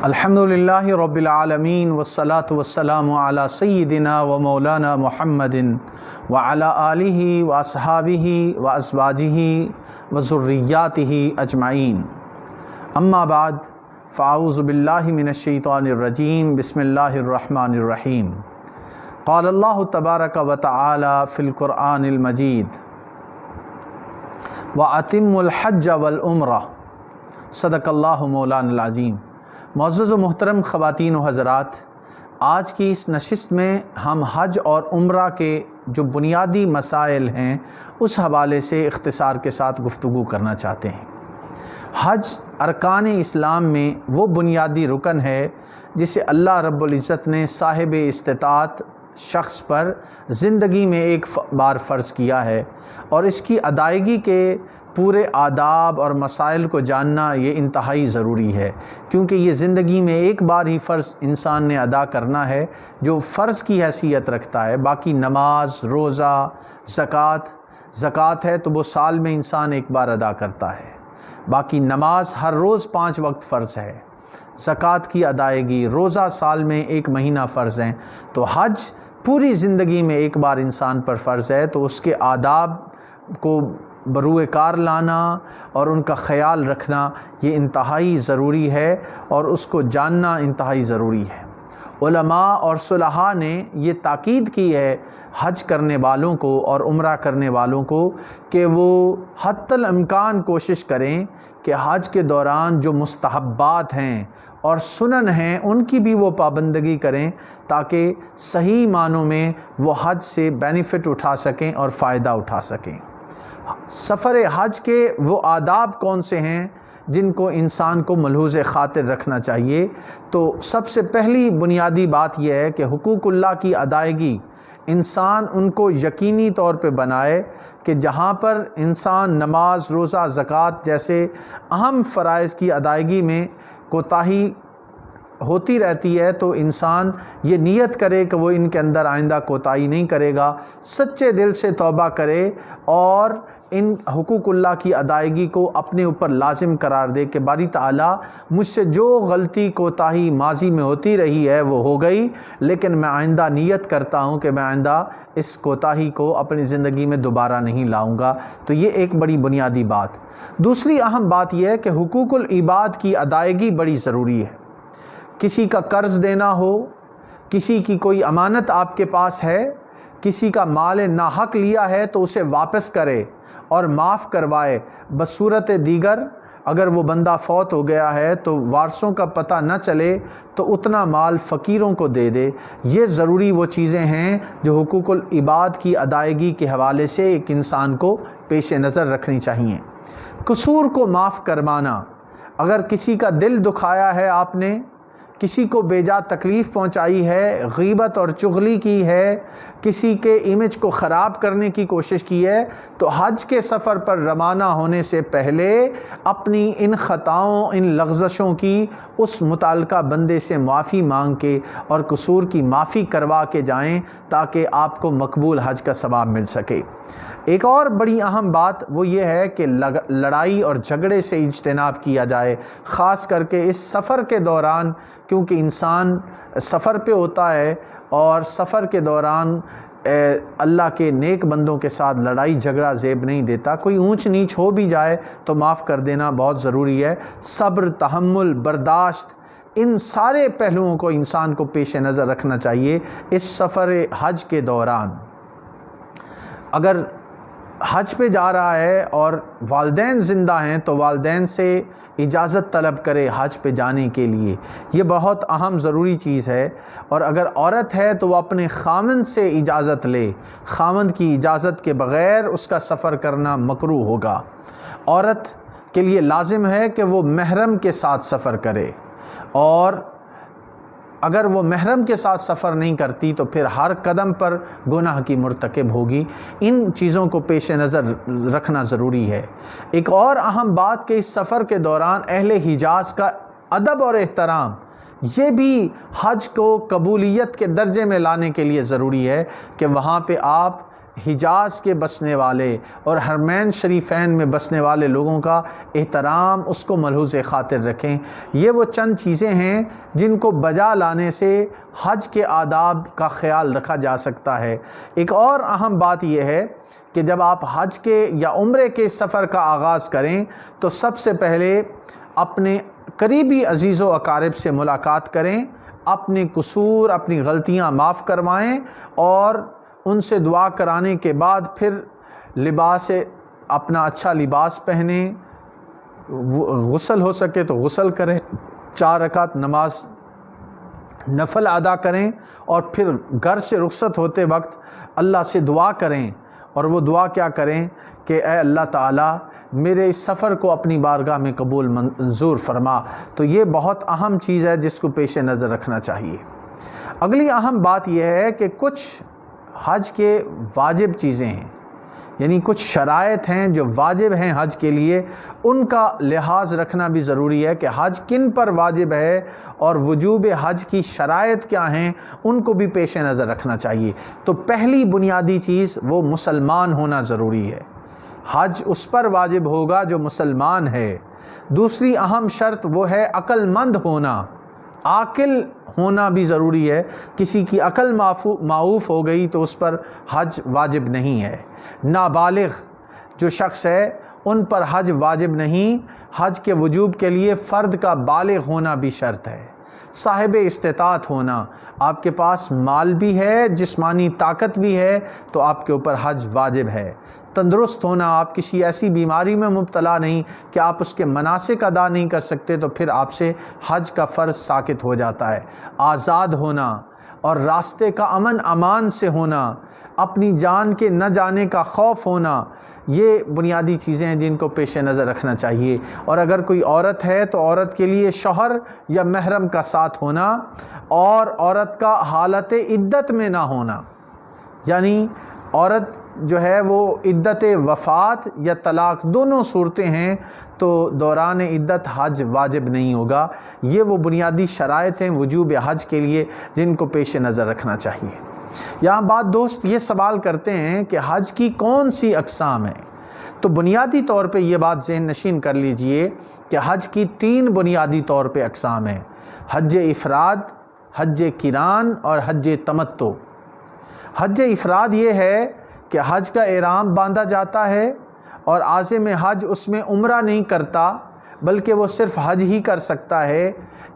الحمدللہ رب العالمین والصلاة والسلام علی سیدنا و مولانا محمد وعلی آلہ واصحابہ وازواجہ وذریاتہ اجمعین، اما بعد فاعوذ باللہ من الشیطان الرجیم، بسم اللہ الرحمن الرحیم۔ قال اللہ تبارک و تعالی فی القرآن المجید وَأَتِمُّ الْحَجَّ وَالْعُمْرَةَ صدق اللہ مولانا العظیم۔ معزز و محترم خواتین و حضرات، آج کی اس نشست میں ہم حج اور عمرہ کے جو بنیادی مسائل ہیں اس حوالے سے اختصار کے ساتھ گفتگو کرنا چاہتے ہیں۔ حج ارکان اسلام میں وہ بنیادی رکن ہے جسے اللہ رب العزت نے صاحب استطاعت شخص پر زندگی میں ایک بار فرض کیا ہے، اور اس کی ادائیگی کے پورے آداب اور مسائل کو جاننا یہ انتہائی ضروری ہے، کیونکہ یہ زندگی میں ایک بار ہی فرض انسان نے ادا کرنا ہے جو فرض کی حیثیت رکھتا ہے۔ باقی نماز، روزہ، زکوٰۃ ہے تو وہ سال میں انسان ایک بار ادا کرتا ہے۔ باقی نماز ہر روز 5 وقت فرض ہے، زکوٰۃ کی ادائیگی، روزہ سال میں 1 مہینہ فرض ہیں، تو حج پوری زندگی میں ایک بار انسان پر فرض ہے، تو اس کے آداب کو بروئے کار لانا اور ان کا خیال رکھنا یہ انتہائی ضروری ہے، اور اس کو جاننا انتہائی ضروری ہے۔ علماء اور صلحاء نے یہ تاکید کی ہے حج کرنے والوں کو اور عمرہ کرنے والوں کو کہ وہ حتی الامکان کوشش کریں کہ حج کے دوران جو مستحبات ہیں اور سنن ہیں ان کی بھی وہ پابندگی کریں، تاکہ صحیح معنوں میں وہ حج سے بینیفٹ اٹھا سکیں اور فائدہ اٹھا سکیں۔ سفر حج کے وہ آداب کون سے ہیں جن کو انسان کو ملحوظ خاطر رکھنا چاہیے؟ تو سب سے پہلی بنیادی بات یہ ہے کہ حقوق اللہ کی ادائیگی انسان ان کو یقینی طور پہ بنائے کہ جہاں پر انسان نماز، روزہ، زکوٰۃ جیسے اہم فرائض کی ادائیگی میں کوتاہی ہوتی رہتی ہے تو انسان یہ نیت کرے کہ وہ ان کے اندر آئندہ کوتاہی نہیں کرے گا، سچے دل سے توبہ کرے اور ان حقوق اللہ کی ادائیگی کو اپنے اوپر لازم قرار دے کہ باری تعالیٰ مجھ سے جو غلطی کوتاہی ماضی میں ہوتی رہی ہے وہ ہو گئی، لیکن میں آئندہ نیت کرتا ہوں کہ میں آئندہ اس کوتاہی کو اپنی زندگی میں دوبارہ نہیں لاؤں گا۔ تو یہ ایک بڑی بنیادی بات۔ دوسری اہم بات یہ ہے کہ حقوق العباد کی ادائیگی بڑی ضروری ہے۔ کسی کا قرض دینا ہو، کسی کی کوئی امانت آپ کے پاس ہے، کسی کا مال ناحق لیا ہے تو اسے واپس کرے اور معاف کروائے۔ بصورت دیگر اگر وہ بندہ فوت ہو گیا ہے تو وارثوں کا پتہ نہ چلے تو اتنا مال فقیروں کو دے دے۔ یہ ضروری وہ چیزیں ہیں جو حقوق العباد کی ادائیگی کے حوالے سے ایک انسان کو پیش نظر رکھنی چاہیے۔ قصور کو معاف کروانا، اگر کسی کا دل دکھایا ہے، آپ نے کسی کو بے جا تکلیف پہنچائی ہے، غیبت اور چغلی کی ہے، کسی کے امیج کو خراب کرنے کی کوشش کی ہے، تو حج کے سفر پر روانہ ہونے سے پہلے اپنی ان خطاؤں، ان لغزشوں کی اس متعلقہ بندے سے معافی مانگ کے اور قصور کی معافی کروا کے جائیں تاکہ آپ کو مقبول حج کا ثواب مل سکے۔ ایک اور بڑی اہم بات وہ یہ ہے کہ لڑائی اور جھگڑے سے اجتناب کیا جائے، خاص کر کے اس سفر کے دوران، کیونکہ انسان سفر پہ ہوتا ہے اور سفر کے دوران اللہ کے نیک بندوں کے ساتھ لڑائی جھگڑا زیب نہیں دیتا۔ کوئی اونچ نیچ ہو بھی جائے تو معاف کر دینا بہت ضروری ہے۔ صبر، تحمل، برداشت، ان سارے پہلوؤں کو انسان کو پیش نظر رکھنا چاہیے اس سفر حج کے دوران۔ اگر حج پہ جا رہا ہے اور والدین زندہ ہیں تو والدین سے اجازت طلب کرے حج پہ جانے کے لیے، یہ بہت اہم ضروری چیز ہے۔ اور اگر عورت ہے تو وہ اپنے خاوند سے اجازت لے، خاوند کی اجازت کے بغیر اس کا سفر کرنا مکروہ ہوگا۔ عورت کے لیے لازم ہے کہ وہ محرم کے ساتھ سفر کرے، اور اگر وہ محرم کے ساتھ سفر نہیں کرتی تو پھر ہر قدم پر گناہ کی مرتکب ہوگی۔ ان چیزوں کو پیش نظر رکھنا ضروری ہے۔ ایک اور اہم بات کہ اس سفر کے دوران اہل حجاز کا ادب اور احترام، یہ بھی حج کو قبولیت کے درجے میں لانے کے لیے ضروری ہے کہ وہاں پہ آپ حجاز کے بسنے والے اور حرمین شریفین میں بسنے والے لوگوں کا احترام اس کو ملحوظ خاطر رکھیں۔ یہ وہ چند چیزیں ہیں جن کو بجا لانے سے حج کے آداب کا خیال رکھا جا سکتا ہے۔ ایک اور اہم بات یہ ہے کہ جب آپ حج کے یا عمرے کے سفر کا آغاز کریں تو سب سے پہلے اپنے قریبی عزیز و اقارب سے ملاقات کریں، اپنے قصور، اپنی غلطیاں معاف کروائیں اور ان سے دعا کرانے کے بعد پھر اپنا اچھا لباس پہنیں، غسل ہو سکے تو غسل کریں، 4 رکعت نماز نفل ادا کریں اور پھر گھر سے رخصت ہوتے وقت اللہ سے دعا کریں۔ اور وہ دعا کیا کریں کہ اے اللہ تعالیٰ میرے اس سفر کو اپنی بارگاہ میں قبول منظور فرما۔ تو یہ بہت اہم چیز ہے جس کو پیش نظر رکھنا چاہیے۔ اگلی اہم بات یہ ہے کہ کچھ حج کے واجب چیزیں ہیں، یعنی کچھ شرائط ہیں جو واجب ہیں حج کے لیے، ان کا لحاظ رکھنا بھی ضروری ہے کہ حج کن پر واجب ہے اور وجوب حج کی شرائط کیا ہیں، ان کو بھی پیش نظر رکھنا چاہیے۔ تو پہلی بنیادی چیز وہ مسلمان ہونا ضروری ہے، حج اس پر واجب ہوگا جو مسلمان ہے۔ دوسری اہم شرط وہ ہے عقل مند ہونا، عاقل ہونا بھی ضروری ہے، کسی کی عقل معاف ہو گئی تو اس پر حج واجب نہیں ہے۔ نابالغ جو شخص ہے ان پر حج واجب نہیں، حج کے وجوب کے لیے فرد کا بالغ ہونا بھی شرط ہے۔ صاحب استطاعت ہونا، آپ کے پاس مال بھی ہے، جسمانی طاقت بھی ہے تو آپ کے اوپر حج واجب ہے۔ تندرست ہونا، آپ کسی ایسی بیماری میں مبتلا نہیں کہ آپ اس کے مناسک ادا نہیں کر سکتے تو پھر آپ سے حج کا فرض ساقط ہو جاتا ہے۔ آزاد ہونا اور راستے کا امن امان سے ہونا، اپنی جان کے نہ جانے کا خوف ہونا، یہ بنیادی چیزیں ہیں جن کو پیش نظر رکھنا چاہیے۔ اور اگر کوئی عورت ہے تو عورت کے لیے شوہر یا محرم کا ساتھ ہونا، اور عورت کا حالت عدت میں نہ ہونا، یعنی عورت جو ہے وہ عدت وفات یا طلاق دونوں صورتیں ہیں تو دوران عدت حج واجب نہیں ہوگا۔ یہ وہ بنیادی شرائط ہیں وجوب حج کے لیے جن کو پیش نظر رکھنا چاہیے۔ یہاں بات دوست یہ سوال کرتے ہیں کہ حج کی کون سی اقسام ہیں، تو بنیادی طور پہ یہ بات ذہن نشین کر لیجئے کہ حج کی 3 بنیادی طور پہ اقسام ہیں: حج افراد، حج قران اور حج تمتع۔ حج افراد یہ ہے کہ حج کا احرام باندھا جاتا ہے اور عازم حج اس میں عمرہ نہیں کرتا بلکہ وہ صرف حج ہی کر سکتا ہے۔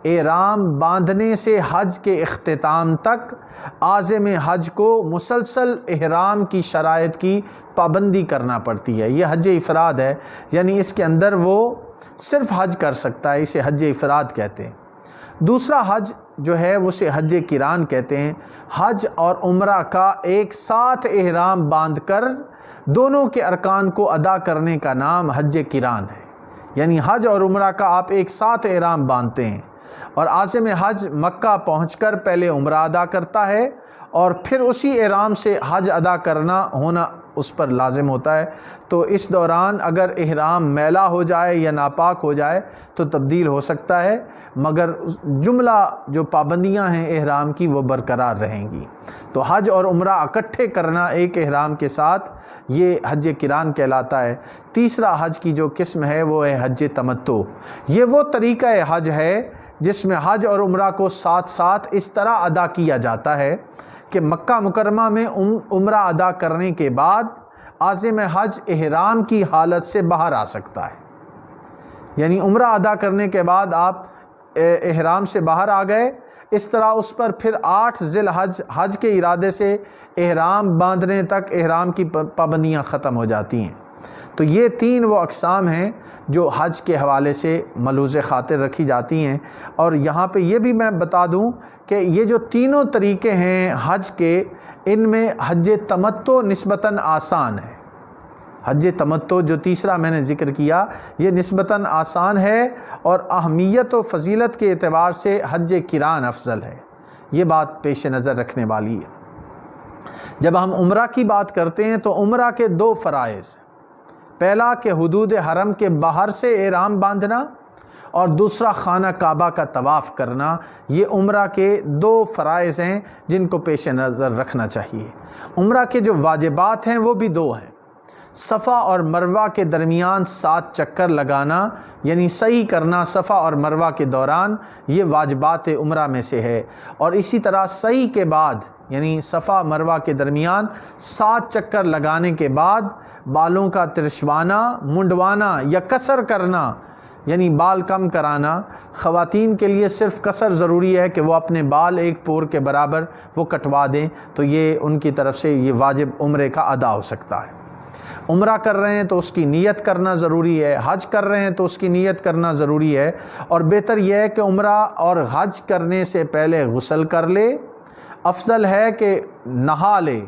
احرام باندھنے سے حج کے اختتام تک عازم حج کو مسلسل احرام کی شرائط کی پابندی کرنا پڑتی ہے۔ یہ حج افراد ہے، یعنی اس کے اندر وہ صرف حج کر سکتا ہے، اسے حج افراد کہتے ہیں۔ دوسرا حج جو ہے اسے حج قران کہتے ہیں۔ حج اور عمرہ کا ایک ساتھ احرام باندھ کر دونوں کے ارکان کو ادا کرنے کا نام حج قران ہے، یعنی حج اور عمرہ کا آپ ایک ساتھ احرام باندھتے ہیں اور عازم حج مکہ پہنچ کر پہلے عمرہ ادا کرتا ہے اور پھر اسی احرام سے حج ادا ہونا اس پر لازم ہوتا ہے۔ تو اس دوران اگر احرام میلا ہو جائے یا ناپاک ہو جائے تو تبدیل ہو سکتا ہے، مگر جملہ جو پابندیاں ہیں احرام کی وہ برقرار رہیں گی۔ تو حج اور عمرہ اکٹھے کرنا ایک احرام کے ساتھ، یہ حج قران کہلاتا ہے۔ تیسرا حج کی جو قسم ہے وہ ہے حج تمتع۔ یہ وہ طریقہ حج ہے جس میں حج اور عمرہ کو ساتھ ساتھ اس طرح ادا کیا جاتا ہے کہ مکہ مکرمہ میں عمرہ ادا کرنے کے بعد عازم حج احرام کی حالت سے باہر آ سکتا ہے، یعنی عمرہ ادا کرنے کے بعد آپ احرام سے باہر آ گئے، اس طرح اس پر پھر 8 ذی الحج حج کے ارادے سے احرام باندھنے تک احرام کی پابندیاں ختم ہو جاتی ہیں۔ تو یہ 3 وہ اقسام ہیں جو حج کے حوالے سے ملحوظ خاطر رکھی جاتی ہیں۔ اور یہاں پہ یہ بھی میں بتا دوں کہ یہ جو تینوں طریقے ہیں حج کے، ان میں حج تمتع نسبتاً آسان ہے۔ حج تمتع جو تیسرا میں نے ذکر کیا یہ نسبتاً آسان ہے اور اہمیت و فضیلت کے اعتبار سے حج قران افضل ہے، یہ بات پیش نظر رکھنے والی ہے۔ جب ہم عمرہ کی بات کرتے ہیں تو عمرہ کے 2 فرائض، پہلا کہ حدود حرم کے باہر سے احرام باندھنا اور دوسرا خانہ کعبہ کا طواف کرنا، یہ عمرہ کے 2 فرائض ہیں جن کو پیش نظر رکھنا چاہیے۔ عمرہ کے جو واجبات ہیں وہ بھی 2 ہیں۔ صفا اور مروہ کے درمیان 7 چکر لگانا یعنی سعی کرنا صفا اور مروہ کے دوران، یہ واجبات عمرہ میں سے ہے۔ اور اسی طرح سعی کے بعد یعنی صفا مروہ کے درمیان 7 چکر لگانے کے بعد بالوں کا ترشوانا، منڈوانا یا قصر کرنا یعنی بال کم کرانا۔ خواتین کے لیے صرف قصر ضروری ہے کہ وہ اپنے بال 1 پور کے برابر وہ کٹوا دیں، تو یہ ان کی طرف سے یہ واجب عمرے کا ادا ہو سکتا ہے۔ عمرہ کر رہے ہیں تو اس کی نیت کرنا ضروری ہے، حج کر رہے ہیں تو اس کی نیت کرنا ضروری ہے، اور بہتر یہ ہے کہ عمرہ اور حج کرنے سے پہلے غسل کر لے۔ افضل ہے کہ نہا لے،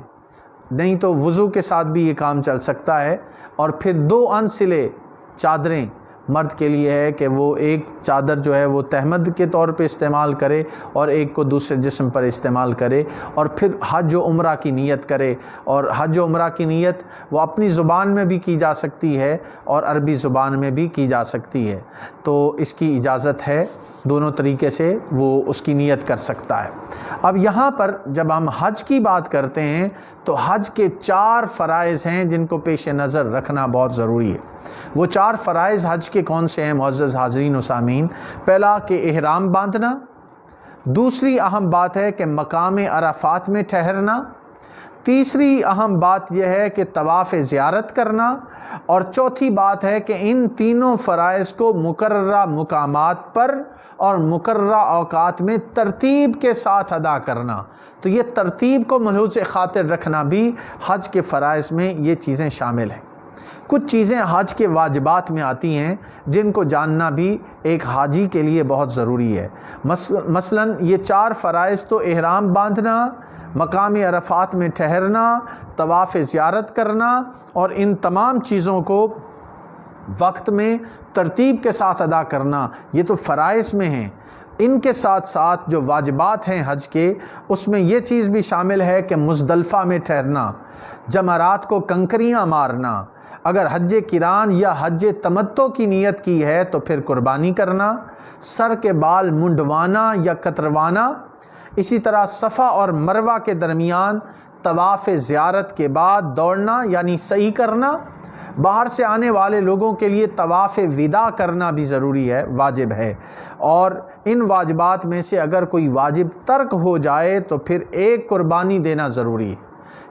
نہیں تو وضو کے ساتھ بھی یہ کام چل سکتا ہے، اور پھر 2 انسلے چادریں مرد کے لیے ہے کہ وہ ایک چادر جو ہے وہ تہمد کے طور پہ استعمال کرے اور ایک کو دوسرے جسم پر استعمال کرے، اور پھر حج و عمرہ کی نیت کرے۔ اور حج و عمرہ کی نیت وہ اپنی زبان میں بھی کی جا سکتی ہے اور عربی زبان میں بھی کی جا سکتی ہے، تو اس کی اجازت ہے، دونوں طریقے سے وہ اس کی نیت کر سکتا ہے۔ اب یہاں پر جب ہم حج کی بات کرتے ہیں تو حج کے 4 فرائض ہیں جن کو پیش نظر رکھنا بہت ضروری ہے۔ وہ 4 فرائض حج کے کون سے ہیں معزز حاضرین و سامعین؟ پہلا کہ احرام باندھنا، دوسری اہم بات ہے کہ مقام عرفات میں ٹھہرنا، تیسری اہم بات یہ ہے کہ طواف زیارت کرنا، اور چوتھی بات ہے کہ ان تینوں فرائض کو مقررہ مقامات پر اور مقررہ اوقات میں ترتیب کے ساتھ ادا کرنا۔ تو یہ ترتیب کو ملحوظ خاطر رکھنا بھی حج کے فرائض میں یہ چیزیں شامل ہیں۔ کچھ چیزیں حج کے واجبات میں آتی ہیں جن کو جاننا بھی ایک حاجی کے لیے بہت ضروری ہے۔ مثلا یہ 4 فرائض تو احرام باندھنا، مقام عرفات میں ٹھہرنا، طواف زیارت کرنا، اور ان تمام چیزوں کو وقت میں ترتیب کے ساتھ ادا کرنا، یہ تو فرائض میں ہیں۔ ان کے ساتھ ساتھ جو واجبات ہیں حج کے، اس میں یہ چیز بھی شامل ہے کہ مزدلفہ میں ٹھہرنا، جمرات کو کنکریاں مارنا، اگر حج قران یا حج تمتع کی نیت کی ہے تو پھر قربانی کرنا، سر کے بال منڈوانا یا کتروانا، اسی طرح صفا اور مروہ کے درمیان طواف زیارت کے بعد دوڑنا یعنی سعی کرنا، باہر سے آنے والے لوگوں کے لیے طواف وداع کرنا بھی ضروری ہے، واجب ہے۔ اور ان واجبات میں سے اگر کوئی واجب ترک ہو جائے تو پھر ایک قربانی دینا ضروری ہے۔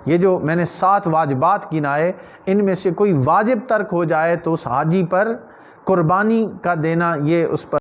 یہ جو میں نے 7 واجبات گنائے، ان میں سے کوئی واجب ترک ہو جائے تو اس حاجی پر قربانی کا دینا یہ اس پر